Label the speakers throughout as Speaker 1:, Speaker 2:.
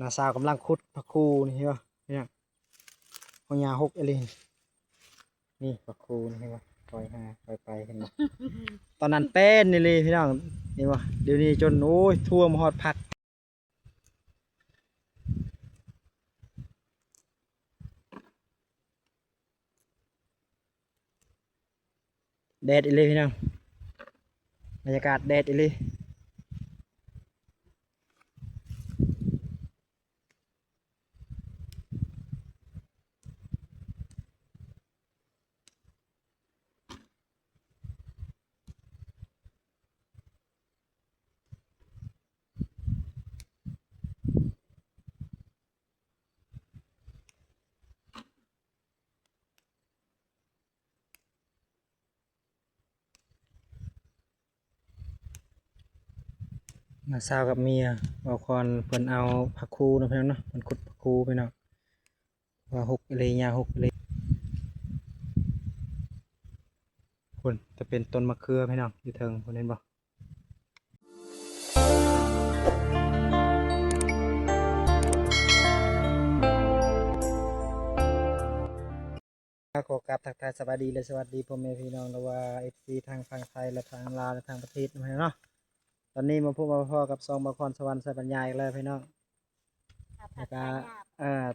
Speaker 1: นาสาวกำลังขุดผักคูนี่เห็นป่ะเนี่ยพญาหกเอลินนี่ผักคูนี่เห็นป่ะปล่อยหาปล่อยไปเห็นป่ะตอนนั้นเป็นนี่เลยพี่น้องเห็นป่ะเดี๋ยวนี้จนโอ้ยท่วมหอดผักแดดอีเลยพี่น้องบรรยากาศแดดอีเลยนาสาวกับเมียเอาคอนเพิ่นเอาผักคูนะพี่น้องเนาะเพิ่นขุดผักคูพี่น้องว่าหกเอเลยยาหกเอเลยคนจะเป็นต้นมะเขือพี่น้องอยู่เทิงคนเห็นบ่ขอกราบทักทายสวัสดีและสวัสดีพ่อแม่พี่น้องและว่าเอฟซีทางฝั่งไทยและทางลาวและทางประเทศนะพี่น้องเนาะตอนนี้มาพบมาพ่อกับซองบาคอนสวรรค์ใส่ปัญญาอีกแล้วพี่น้องแล้วก็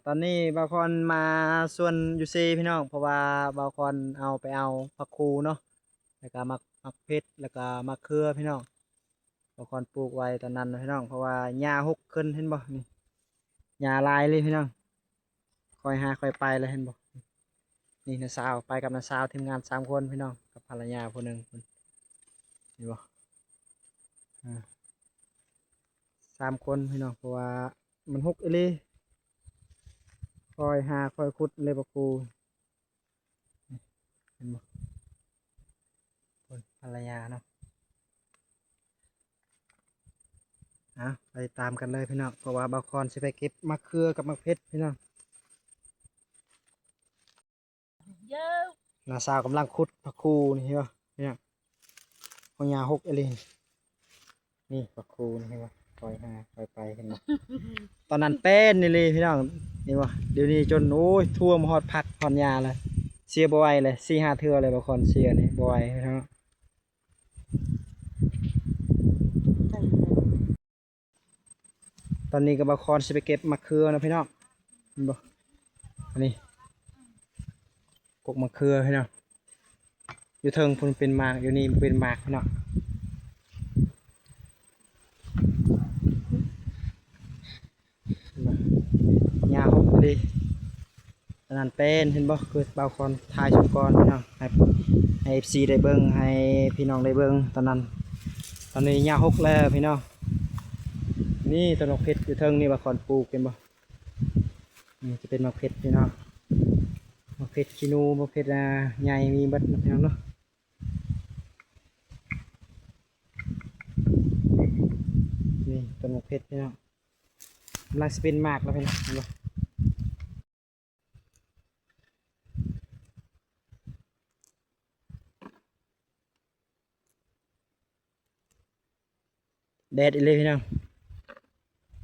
Speaker 1: ตอนนี้บาคอนมาส่วนยูซีพี่น้องเพราะว่าบาคอนเอาผักคูเนาะแล้วก็มักเพชรแล้วก็มักเขือพี่น้องบาคอนปลูกไว้ตอนนั้นนะพี่น้องเพราะว่าหญ้าหกขึ้นเห็นบ่นี่หญ้าลายเลยพี่น้องคอยหาคอยไปเลยเห็นบ่นี่นาสาวไปกับนาสาวทีมงาน3 คนพี่น้องกับภรรยาคนหนึ่งเห็นบ่อ่า3 คนพี่น้องเพราะว่ามันหกอีหลีคอยหาคอยขุดเลยบ่กูเห็นบ่คนภรรยาเนาะไปตามกันเลยพี่น้องเพราะว่าบางคนสิไปเก็บมะเขือกับมะเพชรพี่น้องนาสาวกำลังขุดผักคูนี่เห็นป่ะเนี่ยพญาหกเอลินนี่ผักคูนี่เห็นป่ะปล่อยหาปล่อยไปเห็นป่ะตอนนั้นเป็นนี่เลยพี่น้องเห็นป่ะเดี๋ยวนี้จนโอ้ยท่วมหอดผักหอดยาเลยเสียบ่ไหวเลย4-5 เทื่อเลยบางคนเสียนี่บ่ไหวพี่น้องตอนนี้ก็บางคนสิไปเก็บมะเขือนะพี่น้องเห็นป่ะอันนี้กกมะเขือพี่น้องอยู่เทิงพุ่นเป็นหมากอยู่นี่เป็นหมากพี่น้องยาหกเลยตอนนั้นเป็นเห็นบ่คือบางคนทายชุดก่อนพี่น้องให้เอฟซีได้เบิ้งให้พี่น้องได้เบิ้งตอนนั้นตอนนี้ยาหกแล้วพี่น้องนี่ต้นมะเพชรอยู่เทิงนี่บางคนปลูกเป็นบ่นี่จะเป็นมะเพชรพี่น้องมะเพชรขี้นูมะเพชรใหญ่มีเบัดพี่น้องเนาะนี่ต้นมะเพชรพี่น้องกำลังจะเป็นหมากแล้วพี่น้องเห็นบ่แดดอีเลยพี่น้อง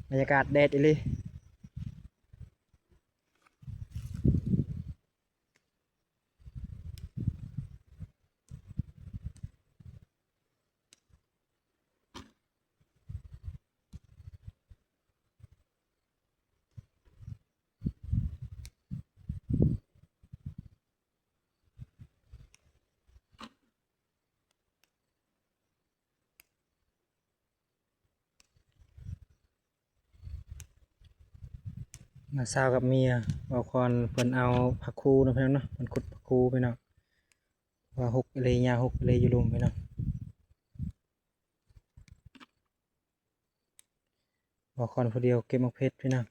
Speaker 1: บรรยากาศแดดอีเลยนาสาวกับเมียบางคนเพิ่นเอาผักคูนะพี่น้องเนาะเพิ่นขุดผักคูพี่น้องว่าหกเลยยาหกเลยอยู่ลุมพี่น้องบางคนผู้เดียวเก็บมะเพชรพี่น้อง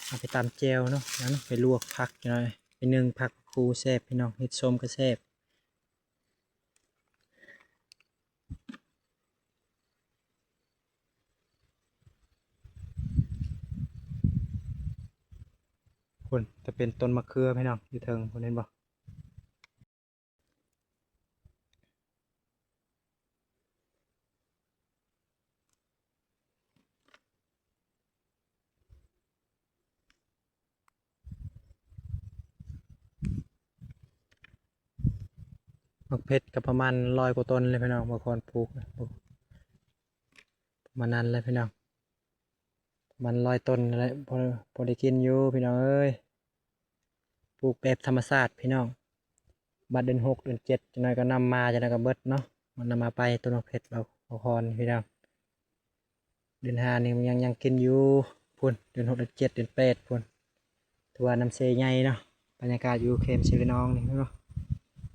Speaker 1: เอาไปตำแจวเนาะแล้วไปลวกผักหน่อยไปนึ่งผักคูแซ่บพี่น้องเฮ็ดส้มก็แซ่บคนจะเป็นต้นมะเขือพี่น้องอยู่เทิงคนเห็นบ่ มักเพชรก็ประมาณ100 กว่าต้นเลยพี่น้องบางคนปลูกประมาณนั้นเลยพี่น้องประมัน100 ต้นอะไรพอได้กินอยู่พี่น้องเอ้ยปลูกแบบธรรมชาติพี่น้องบัดเดือน6เดือน7จังไดก็นำมาจังไดก็เบิดเนาะมันนำมาไปต้นมักเพชรบางคนพี่น้องเดือน5นี่มันยังกินอยู่พุ่นเดือน6เดือน7เดือน8พุ่นถือว่าน้ำเซใหญ่เนาะบรรยากาศอยู่เข็มชีพี่น้องนี่เนาะ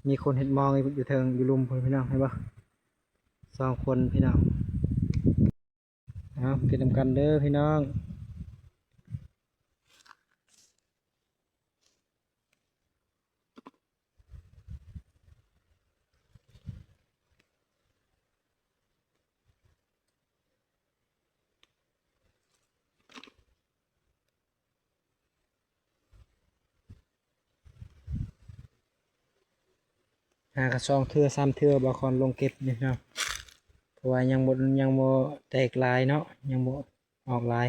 Speaker 1: มีคนเห็นมองอยู่เทิงอยู่ลุมพุ่นพี่น้องเห็นปะ2 คนพี่น้องเอากินนำกันเด้อพี่น้องหากระซองเทื่อ3 เทื่อบางคนลงเก็บนี่เนาะเพราะว่ายังบ่แตกลายเนาะยังบ่ออกลาย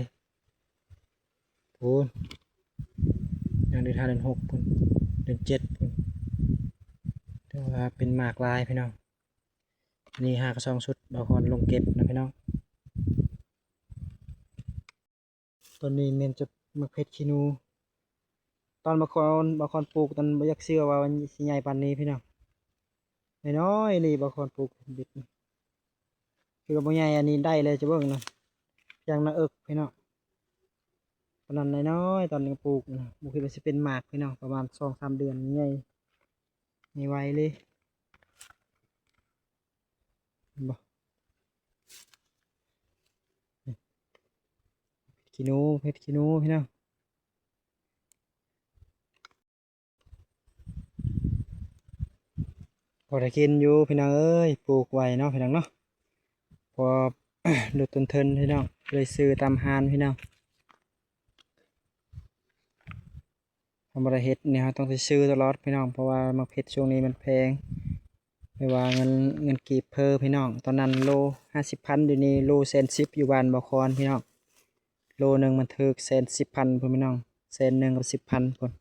Speaker 1: พูนยังเดือน5เดือน6พุ่นเดือน7พุ่นถือว่าเป็นหมากลายพี่น้องอันนี้5 กระซองสุดบางคนลงเก็บนะพี่น้องต้นนี้เมนจะมะเพชรขี้นูตอนบางคนปลูกตอนบ่อยากเชื่อว่ามันสิใหญ่ปานนี้พี่น้องน้อยๆนี่บางคนปลูกบิดนี่คือว่าบ่ใหญ่อันนี้ได้เลยจะเบิ่งนะเพียงหน้าอกพี่น้องตอนนั้นน้อยๆตอนนี้ปลูกนะบ่คิดว่าสิเป็นหมากพี่น้องประมาณ2-3 เดือนใหญ่ใหญ่ไวเลยเห็นบ่ขี้นูเพชรขี้นูพี่น้องพอได้กินอยู่พี่น้องเอ้ยปลูกไว้เนาะพี่น้องเนาะพอ ลดต้นทุนพี่น้องเลยซื้อตามห้านพี่น้องทำอะไรเฮ็ดเนี่ยต้องไปซื้อตลอดพี่น้องเพราะว่ามะเพชรช่วงนี้มันแพงไม่ว่าเงินกีบเพอพี่น้องตอนนั้นโล50,000เดี๋ยวนี้โล110,000อยู่บ้านบ่คอนพี่น้องโลหนึ่งมันถึก110,000พุ่นพี่น้อง100,000กับ10,000พุ่น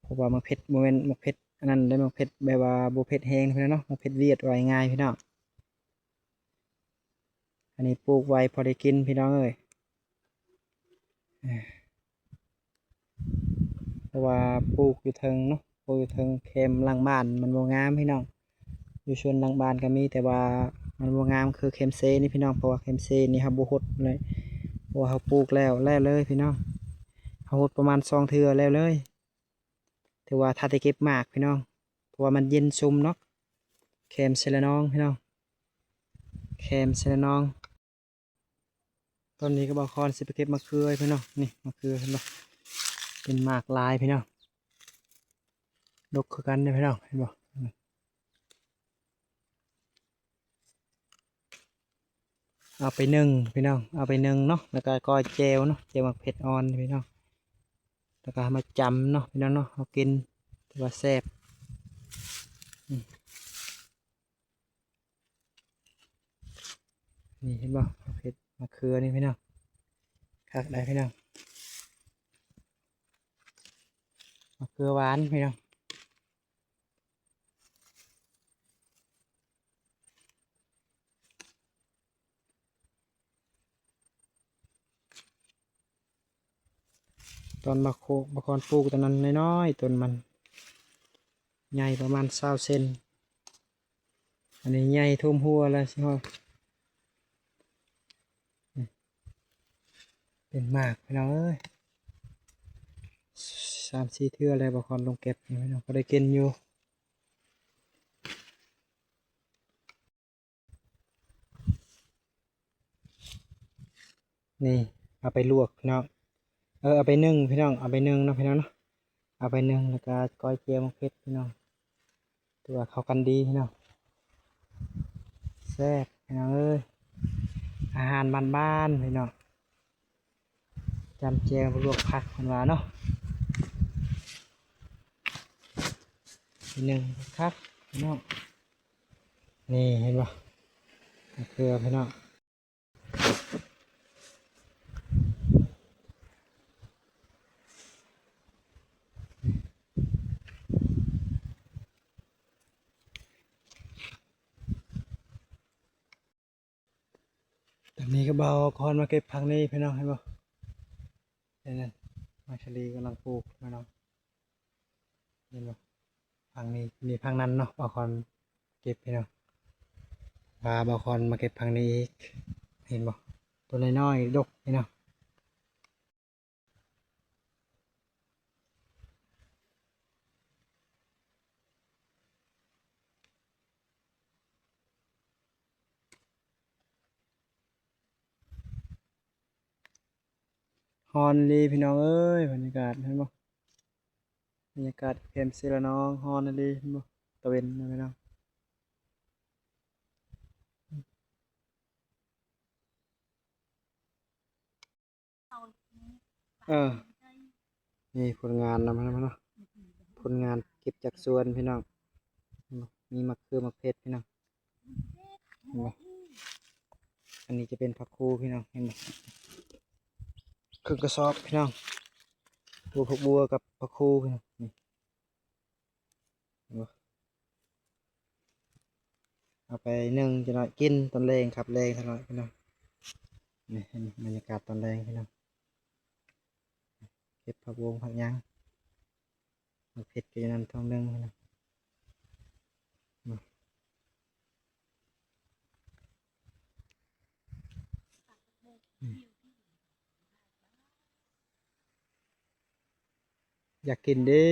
Speaker 1: เพราะว่ามะเพชรโมเมนต์มะเพชรอันนั้นได้มะเพชรแบบว่าบ่เพชรแห้งพี่น้องเนาะมะเพชรเวียดไว้ง่ายพี่น้องอันนี้ปลูกไว้พอได้กินพี่น้องเอ้ยเพราะว่าปลูกอยู่เทิงเนาะปลูกอยู่เทิงเข็มหลังบ้านมันบ่งามพี่น้องอยู่ชวนหลังบ้านก็มีแต่ว่ามันบ่งามคือเข็มเซนี่พี่น้องเพราะว่าเข็มเซนี่ครับบ่ฮดเลยเพราะว่าเขาปลูกแล้วเลยพี่น้องเขาฮดประมาณ2 เทื่อแล้วเลยถือว่าถ้าได้เก็บมากพี่น้องเพราะว่ามันเย็นซุ่มเนาะเข็มเซละน้องพี่น้องเข็มเซละน้องตอนนี้ก็บอกคอนสิไปเก็บมะเขือพี่น้องนี่มะเขือเห็นบ่เป็นหมากลายพี่น้องดกคือกันเนี่ยพี่น้องเห็นบ่เอาไปนึ่งพี่น้องเอาไปนึ่งเนาะแล้วก็ก้อยเจลเนาะเจลมะเผ็ดอ่อนพี่น้องแล้วก็มาจำเนาะพี่น้องเนาะเอากินถือว่าแซ่บนี่เห็นบ่มะเผ็ดมะเขือนี่พี่น้องคักได้พี่น้องมะเขือหวานพี่น้องตอนมะคอนปลูกตอนนั้นน้อยๆต้นมันใหญ่ประมาณ20 เซนอันนี้ใหญ่ท่วมหัวแล้วใช่ไหมเป็นหมากพี่น้องเอ้ย3-4 เทื่ออะไรบางคนลงเก็บพี่น้องก็ได้กินอยู่นี่เอาไปลวกพี่น้องเอาไปนึ่งพี่น้องเอาไปนึ่งเนาะพี่น้องเนาะเอาไปนึ่งแล้วก็ก้อยเจียวมะเขือพี่น้องตัวเข้ากันดีพี่น้องแซ่บพี่น้องเอ้ยอาหารบ้านๆพี่น้องจำเจียวลวกผักมันว่าเนาะหนึ่งครับพี่น้องนี่เห็นป่ะเกลือพี่น้อง ก็เบาคอนมาเก็บพังนี้พี่น้องเห็นบ่เห็นนั่นมาชลีกำลังปลูกพี่น้องเห็นบ่พังนี้มีพังนั้นเนาะเบาคอนเก็บพี่น้องพาเบาคอนมาเก็บพังนี้อีกเห็นบ่ตัวน้อยๆดกพี่น้องฮอนดีพี่น้องเอ้ยบรรยากาศเห็นบ่บรรยากาศเอ็มซีละน้องฮอนดีเห็นบ่ตะเวนนะพี่น้องเออนี่ผลงานนะพี่น้องเนาะผลงานเก็บจากสวนพี่น้องเห็นบ่มีมะเขือมะเขือพี่น้องเห็นบ่อันนี้จะเป็นผักคูพี่น้องเห็นบ่ครึ่งกระสอบพี่น้องบัวผักบัวกับผักคูพี่น้องนี่เห็นบ่เอาไปนึ่งจะหน่อยกินตอนแรงครับแรงตลอดพี่น้องนี่เห็นบรรยากาศตอนแรงพี่น้องเก็บผักบวงผักหยังผักเผ็ดก็อยู่นั่นท้องนึ่งพี่น้องอยากกินเดิ